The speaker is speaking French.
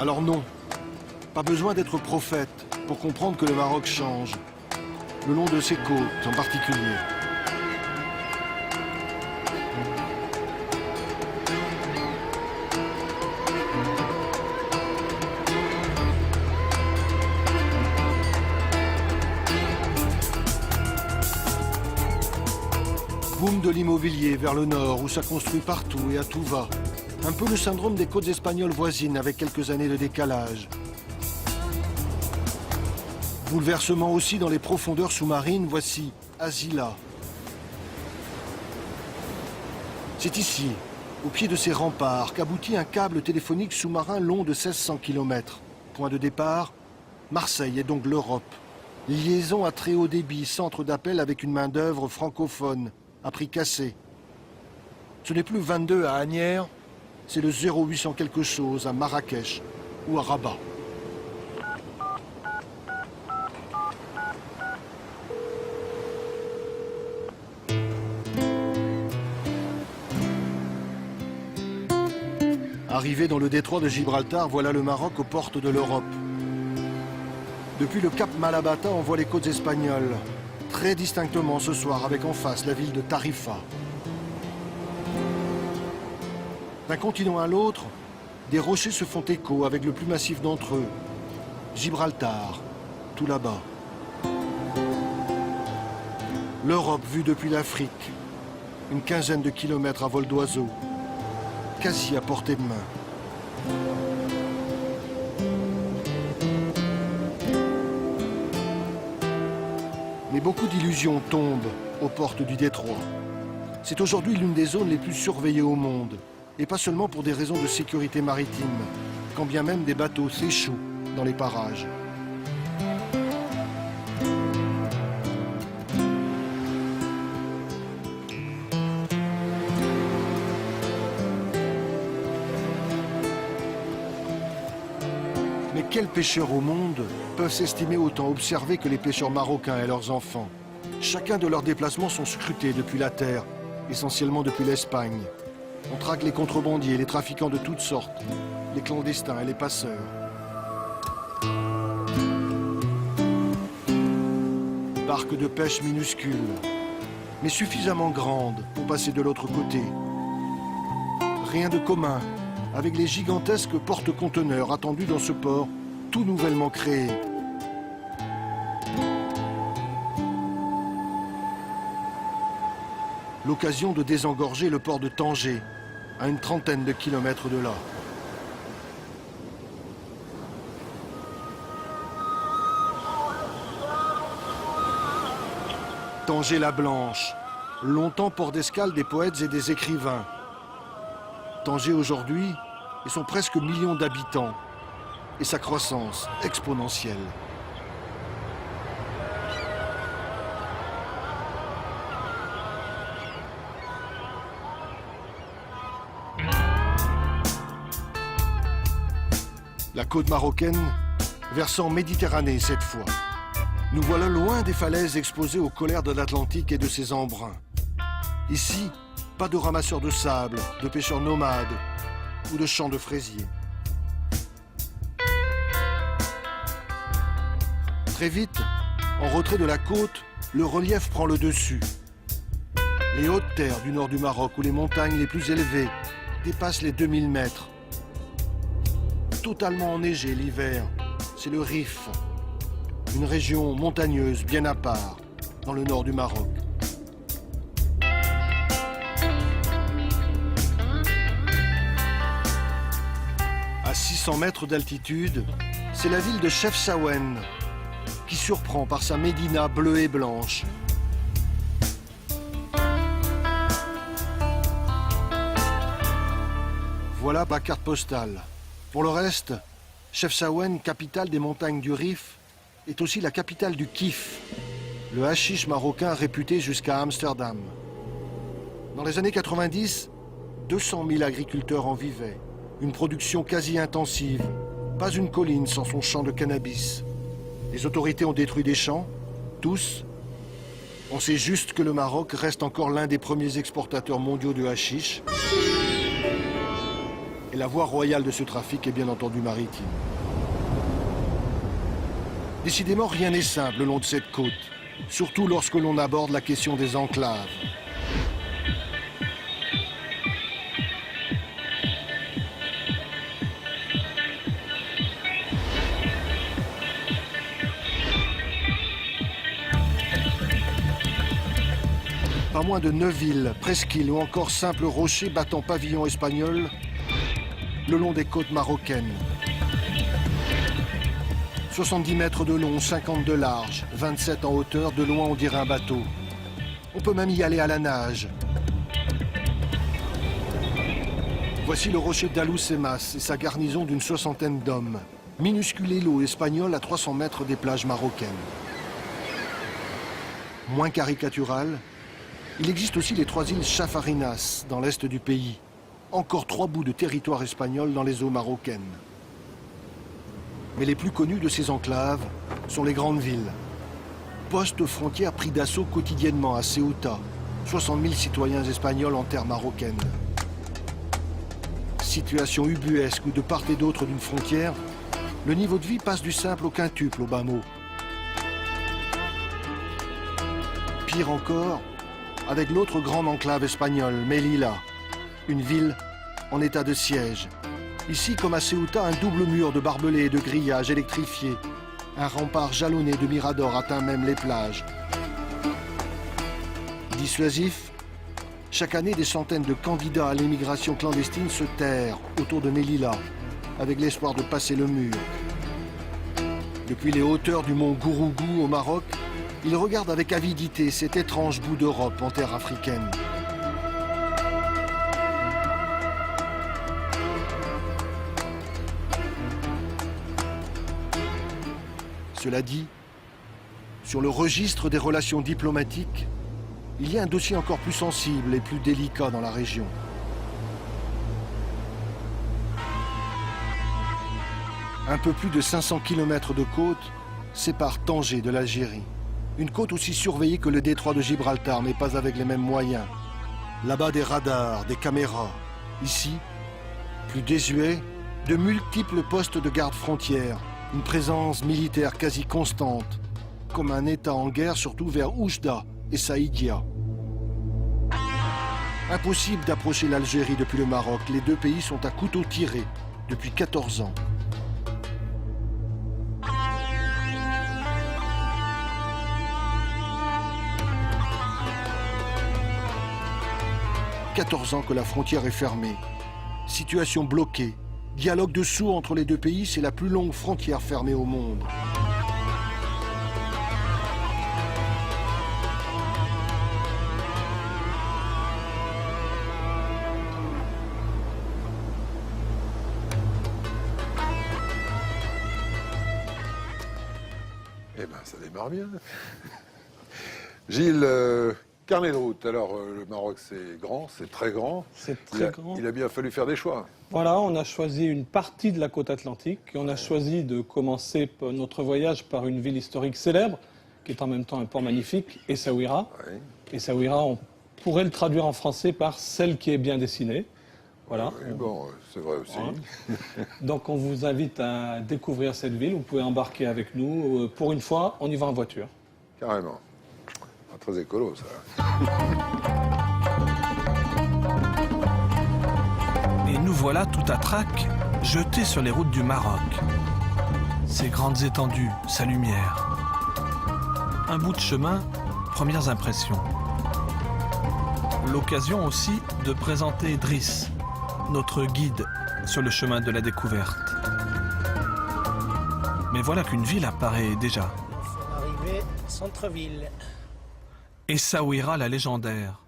Alors non, pas besoin d'être prophète pour comprendre que le Maroc change, le long de ses côtes en particulier. Boom de l'immobilier vers le nord où ça construit partout et à tout va. Un peu le syndrome des côtes espagnoles voisines avec quelques années de décalage. Bouleversement aussi dans les profondeurs sous-marines, voici Azila. C'est ici, au pied de ces remparts, qu'aboutit un câble téléphonique sous-marin long de 1600 km. Point de départ, Marseille et donc l'Europe. Liaison à très haut débit, centre d'appel avec une main-d'œuvre francophone, à prix cassé. Ce n'est plus 22 à Asnières, c'est le 0800 quelque chose à Marrakech ou à Rabat. Arrivé dans le détroit de Gibraltar, voilà le Maroc aux portes de l'Europe. Depuis le cap Malabata, on voit les côtes espagnoles, très distinctement ce soir, avec en face la ville de Tarifa. D'un continent à l'autre, des rochers se font écho avec le plus massif d'entre eux, Gibraltar, tout là-bas. L'Europe vue depuis l'Afrique, une quinzaine de kilomètres à vol d'oiseau, quasi à portée de main. Mais beaucoup d'illusions tombent aux portes du détroit. C'est aujourd'hui l'une des zones les plus surveillées au monde. Et pas seulement pour des raisons de sécurité maritime, quand bien même des bateaux s'échouent dans les parages. Mais quels pêcheurs au monde peuvent s'estimer autant observés que les pêcheurs marocains et leurs enfants? Chacun de leurs déplacements sont scrutés depuis la terre, essentiellement depuis l'Espagne. On traque les contrebandiers, les trafiquants de toutes sortes, les clandestins et les passeurs. Barques de pêche minuscules, mais suffisamment grandes pour passer de l'autre côté. Rien de commun avec les gigantesques porte-conteneurs attendus dans ce port tout nouvellement créé. L'occasion de désengorger le port de Tanger, à une trentaine de kilomètres de là. Tanger-la-Blanche, longtemps port d'escale des poètes et des écrivains. Tanger aujourd'hui et son presque million d'habitants et sa croissance exponentielle. La côte marocaine, versant Méditerranée cette fois. Nous voilà loin des falaises exposées aux colères de l'Atlantique et de ses embruns. Ici, pas de ramasseurs de sable, de pêcheurs nomades ou de champs de fraisiers. Très vite, en retrait de la côte, le relief prend le dessus. Les hautes terres du nord du Maroc, où les montagnes les plus élevées dépassent les 2000 mètres. Totalement enneigé l'hiver, c'est le Rif, une région montagneuse bien à part dans le nord du Maroc. À 600 mètres d'altitude, c'est la ville de Chefchaouen qui surprend par sa médina bleue et blanche. Voilà ma carte postale. Pour le reste, Chefchaouen, capitale des montagnes du Rif, est aussi la capitale du kiff, le hashish marocain réputé jusqu'à Amsterdam. Dans les années 90, 200 000 agriculteurs en vivaient, une production quasi intensive, pas une colline sans son champ de cannabis. Les autorités ont détruit des champs, tous. On sait juste que le Maroc reste encore l'un des premiers exportateurs mondiaux de hashish. Et la voie royale de ce trafic est bien entendu maritime. Décidément, rien n'est simple le long de cette côte, surtout lorsque l'on aborde la question des enclaves. Pas moins de 9 îles, presqu'îles ou encore simples rochers battant pavillon espagnol le long des côtes marocaines. 70 mètres de long, 50 de large, 27 en hauteur, de loin on dirait un bateau. On peut même y aller à la nage. Voici le rocher d'Alucemas et sa garnison d'une 60aine d'hommes. Minuscule îlot espagnol à 300 mètres des plages marocaines. Moins caricatural, il existe aussi les 3 îles Chafarinas dans l'est du pays. Encore 3 bouts de territoire espagnol dans les eaux marocaines. Mais les plus connus de ces enclaves sont les grandes villes. Postes frontières pris d'assaut quotidiennement à Ceuta. 60 000 citoyens espagnols en terre marocaine. Situation ubuesque où de part et d'autre d'une frontière, le niveau de vie passe du simple au quintuple au bas mot. Pire encore, avec l'autre grande enclave espagnole, Melilla, une ville en état de siège. Ici, comme à Ceuta, un double mur de barbelés et de grillages électrifiés. Un rempart jalonné de miradors atteint même les plages. Dissuasif, chaque année, des centaines de candidats à l'immigration clandestine se terrent autour de Melilla, avec l'espoir de passer le mur. Depuis les hauteurs du mont Gourougou au Maroc, ils regardent avec avidité cet étrange bout d'Europe en terre africaine. Cela dit, sur le registre des relations diplomatiques, il y a un dossier encore plus sensible et plus délicat dans la région. Un peu plus de 500 km de côte séparent Tanger de l'Algérie. Une côte aussi surveillée que le détroit de Gibraltar, mais pas avec les mêmes moyens. Là-bas, des radars, des caméras. Ici, plus désuet, de multiples postes de garde-frontières. Une présence militaire quasi constante, comme un État en guerre, surtout vers Oujda et Saïdia. Impossible d'approcher l'Algérie depuis le Maroc. Les deux pays sont à couteau tiré depuis 14 ans. « 14 ans que la frontière est fermée. Situation bloquée. Dialogue de sourds entre les deux pays, c'est la plus longue frontière fermée au monde. Eh ben, ça démarre bien. Gilles, carnet de route. Alors, le Maroc, c'est grand, c'est très grand. C'est très grand. Il a bien fallu faire des choix. Voilà, on a choisi une partie de la côte atlantique. Et on a choisi de commencer notre voyage par une ville historique célèbre, qui est en même temps un port magnifique, Essaouira. Oui. Essaouira, on pourrait le traduire en français par celle qui est bien dessinée. Voilà. Oui, bon, c'est vrai aussi. Voilà. Donc on vous invite à découvrir cette ville. Vous pouvez embarquer avec nous. Pour une fois, on y va en voiture. Carrément. Pas très écolo, ça. Et nous voilà tout à trac, jetés sur les routes du Maroc. Ses grandes étendues, sa lumière. Un bout de chemin, premières impressions. L'occasion aussi de présenter Driss, notre guide sur le chemin de la découverte. Mais voilà qu'une ville apparaît déjà. Nous sommes arrivés centre-ville. Essaouira la légendaire.